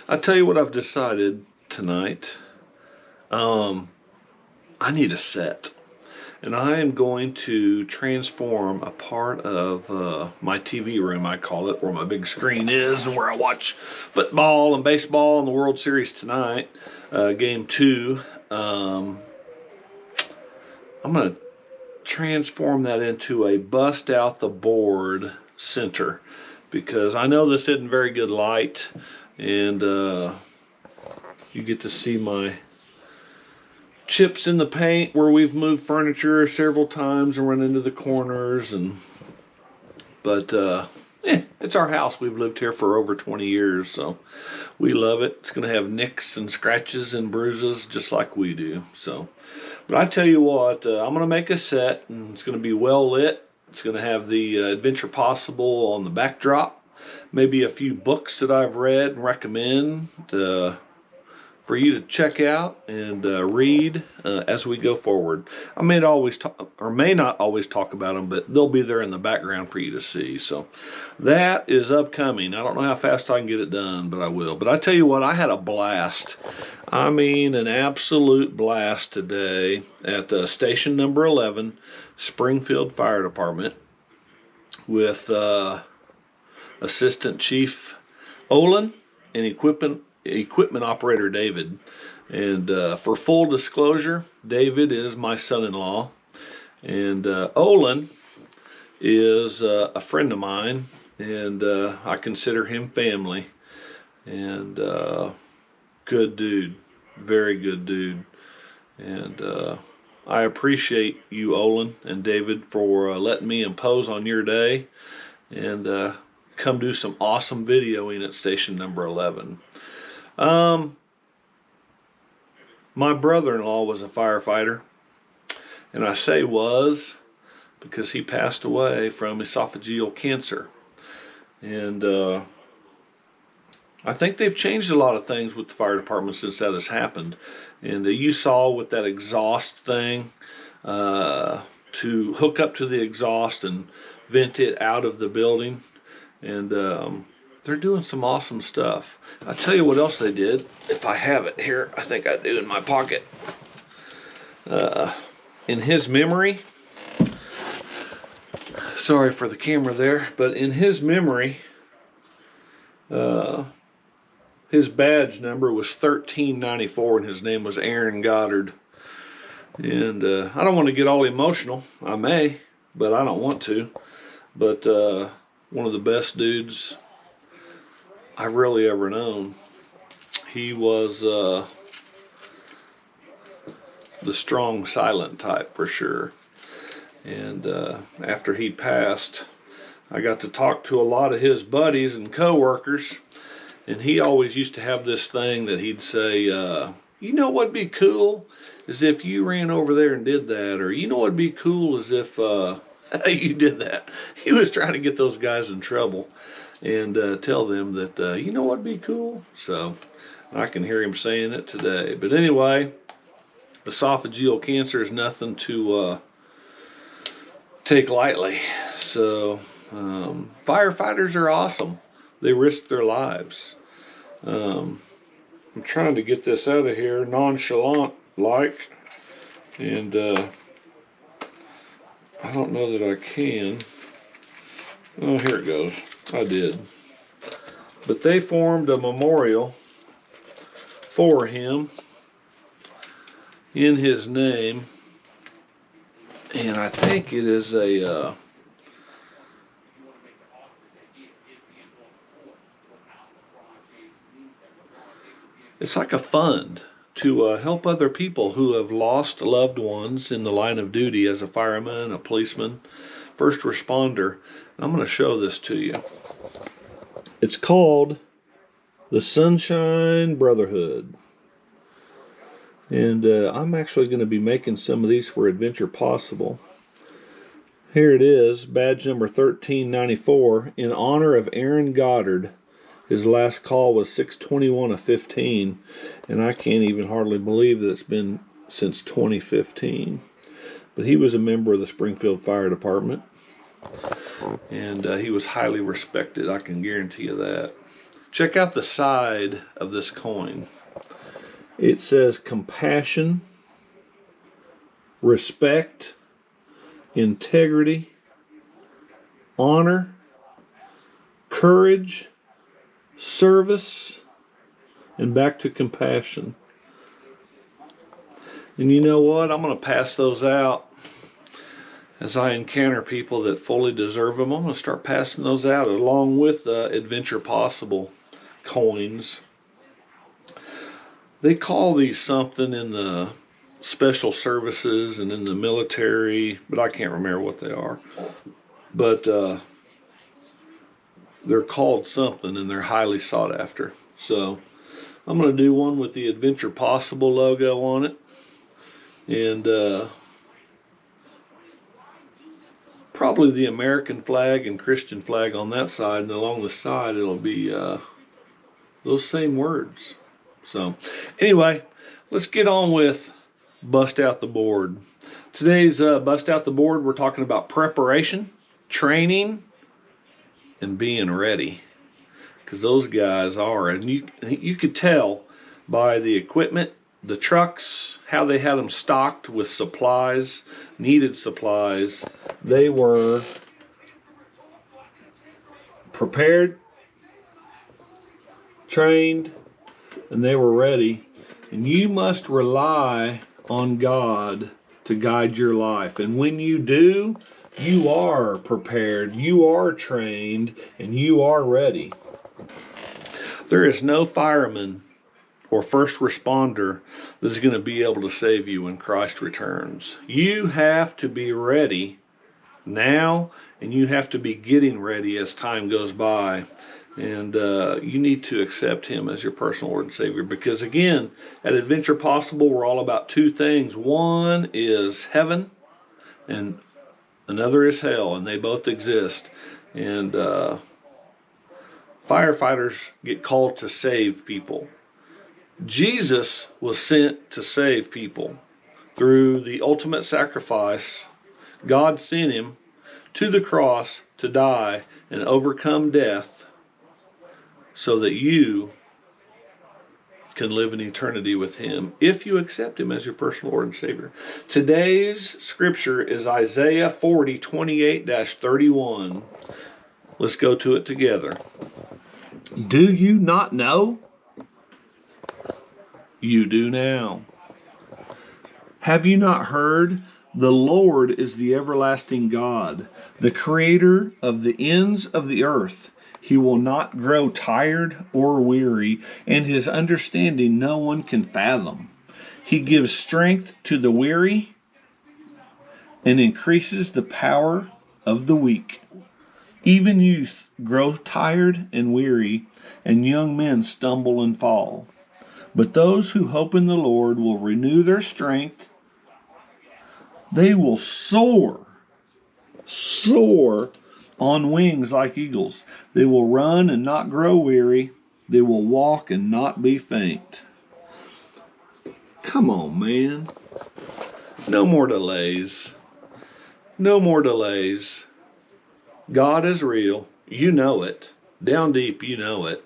I tell you what I've decided tonight. I need a set. And I am going to transform a part of my TV room, I call it, where my big screen is and where I watch football and baseball and the World Series tonight, game 2. I'm going to transform that into a bust out the board center, because I know this isn't very good light, and you get to see my chips in the paint where we've moved furniture several times and run into the corners, but it's our house. We've lived here for over 20 years, so we love it. It's gonna have nicks and scratches and bruises just like we do. So, but I tell you what, I'm gonna make a set, and it's gonna be well lit. It's gonna have the Adventure Possible on the backdrop, maybe a few books that I've read and recommend for you to check out and read as we go forward. I may not always talk about them, but they'll be there in the background for you to see. So that is upcoming. I don't know how fast I can get it done, but I will. But I tell you what, I had a blast. I mean, an absolute blast today at station number 11, Springfield Fire Department, with Assistant Chief Olin and equipment operator David. And for full disclosure, David is my son-in-law, and Olin is a friend of mine, and I consider him family. And good dude, very good dude. And I appreciate you, Olin and David, for letting me impose on your day and come do some awesome videoing at station number 11. My brother-in-law was a firefighter, and I say was because he passed away from esophageal cancer. And I think they've changed a lot of things with the fire department since that has happened. And you saw with that exhaust thing, to hook up to the exhaust and vent it out of the building. And they're doing some awesome stuff. I'll tell you what else they did. If I have it here, I think I do in my pocket. In his memory, sorry for the camera there, but in his memory, his badge number was 1394 and his name was Aaron Goddard. And I don't want to get all emotional. I may, but I don't want to. But one of the best dudes I've really ever known. He was the strong, silent type for sure. And after he passed, I got to talk to a lot of his buddies and co-workers, and he always used to have this thing that he'd say, you know what'd be cool is if you ran over there and did that, or you know what'd be cool is if you did that. He was trying to get those guys in trouble and tell them that, you know what'd be cool? So I can hear him saying it today. But anyway, esophageal cancer is nothing to take lightly. So firefighters are awesome. They risk their lives. I'm trying to get this out of here nonchalant like, and I don't know that I can. Oh, here it goes. I did. But they formed a memorial for him in his name, and I think it is a it's like a fund to help other people who have lost loved ones in the line of duty as a fireman, a policeman, first responder. And I'm going to show this to you. It's called the Sunshine Brotherhood. And I'm actually going to be making some of these for Adventure Possible. Here it is, badge number 1394, in honor of Aaron Goddard. His last call was 6/21 of 15, and I can't even hardly believe that it's been since 2015. But he was a member of the Springfield Fire Department, and he was highly respected, I can guarantee you that. Check out the side of this coin. It says compassion, respect, integrity, honor, courage, service, and back to compassion. And you know what? I'm going to pass those out as I encounter people that fully deserve them. I'm going to start passing those out along with Adventure Possible coins. They call these something in the special services and in the military, but I can't remember what they are. But they're called something, and they're highly sought after. So I'm going to do one with the Adventure Possible logo on it, and probably the American flag and Christian flag on that side, and along the side it'll be those same words. So anyway, let's get on with Bust Out the Board. Today's Bust Out the Board, we're talking about preparation, training, and being ready, because those guys are, and you could tell by the equipment, the trucks, how they had them stocked with supplies, needed supplies. They were prepared, trained, and they were ready. And you must rely on God to guide your life, and when you do, you are prepared, you are trained, and you are ready. There is no fireman or first responder that's going to be able to save you when Christ returns. You have to be ready now, and you have to be getting ready as time goes by. And you need to accept him as your personal Lord and Savior, because again, at Adventure Possible, we're all about two things. One is heaven, and another is hell, and they both exist. And firefighters get called to save people. Jesus was sent to save people. Through the ultimate sacrifice, God sent him to the cross to die and overcome death so that you can live in eternity with him if you accept him as your personal Lord and Savior. Today's scripture is Isaiah 40:28-31. Let's go to it together. Do you not know? You do now. Have you not heard? The Lord is the everlasting God, the creator of the ends of the earth. He will not grow tired or weary, and his understanding no one can fathom. He gives strength to the weary and increases the power of the weak. Even youth grow tired and weary, and young men stumble and fall. But those who hope in the Lord will renew their strength. They will soar on wings like eagles. They will run and not grow weary. They will walk and not be faint. Come on, man. No more delays. No more delays. God is real. You know it. Down deep, you know it.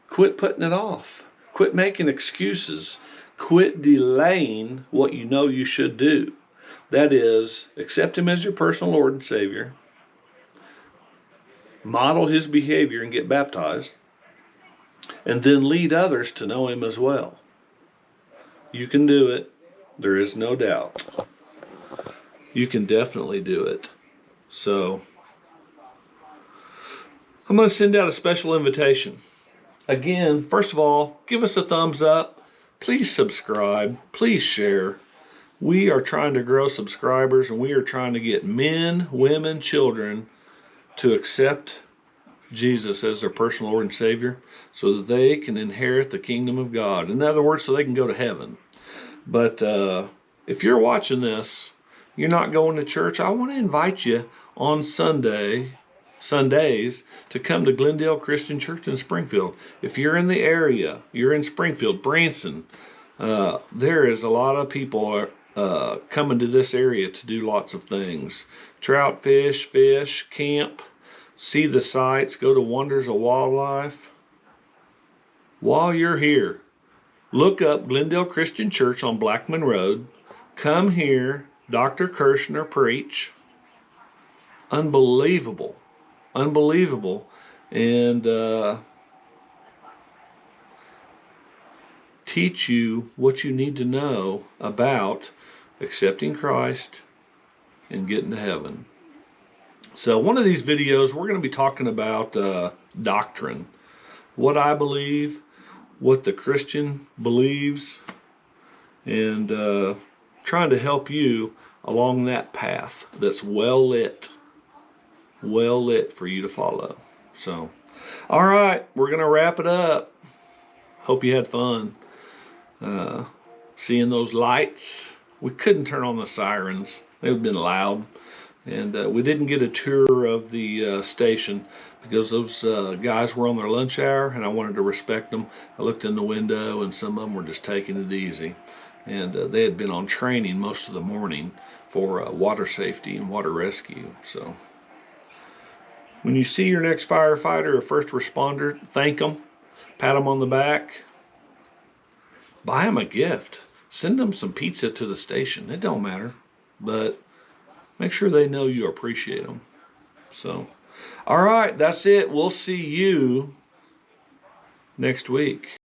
Quit putting it off. Quit making excuses. Quit delaying what you know you should do. That is, accept him as your personal Lord and Savior. Model his behavior and get baptized. And then lead others to know him as well. You can do it. There is no doubt. You can definitely do it. So, I'm going to send out a special invitation. Again, first of all, give us a thumbs up. Please subscribe. Please share. We are trying to grow subscribers, and we are trying to get men, women, children to accept Jesus as their personal Lord and Savior so that they can inherit the kingdom of God. In other words, so they can go to heaven. But if you're watching this, you're not going to church, I want to invite you on Sundays to come to Glendale Christian Church in Springfield. If you're in the area, you're in Springfield, Branson, there is a lot of people coming to this area to do lots of things. Trout fish, camp, see the sights, go to Wonders of Wildlife. While you're here, look up Glendale Christian Church on Blackman Road. Come hear Dr. Kirshner preach. Unbelievable. And teach you what you need to know about accepting Christ and getting to heaven. So one of these videos, we're going to be talking about doctrine. What I believe, what the Christian believes, and trying to help you along that path that's well lit for you to follow. So, all right, we're going to wrap it up. Hope you had fun seeing those lights. We couldn't turn on the sirens. They would have been loud. And we didn't get a tour of the station because those guys were on their lunch hour, and I wanted to respect them. I looked in the window, and some of them were just taking it easy. And they had been on training most of the morning for water safety and water rescue. So when you see your next firefighter or first responder, thank them, pat them on the back, buy them a gift, send them some pizza to the station. It don't matter, but make sure they know you appreciate them. So, all right, that's it. We'll see you next week.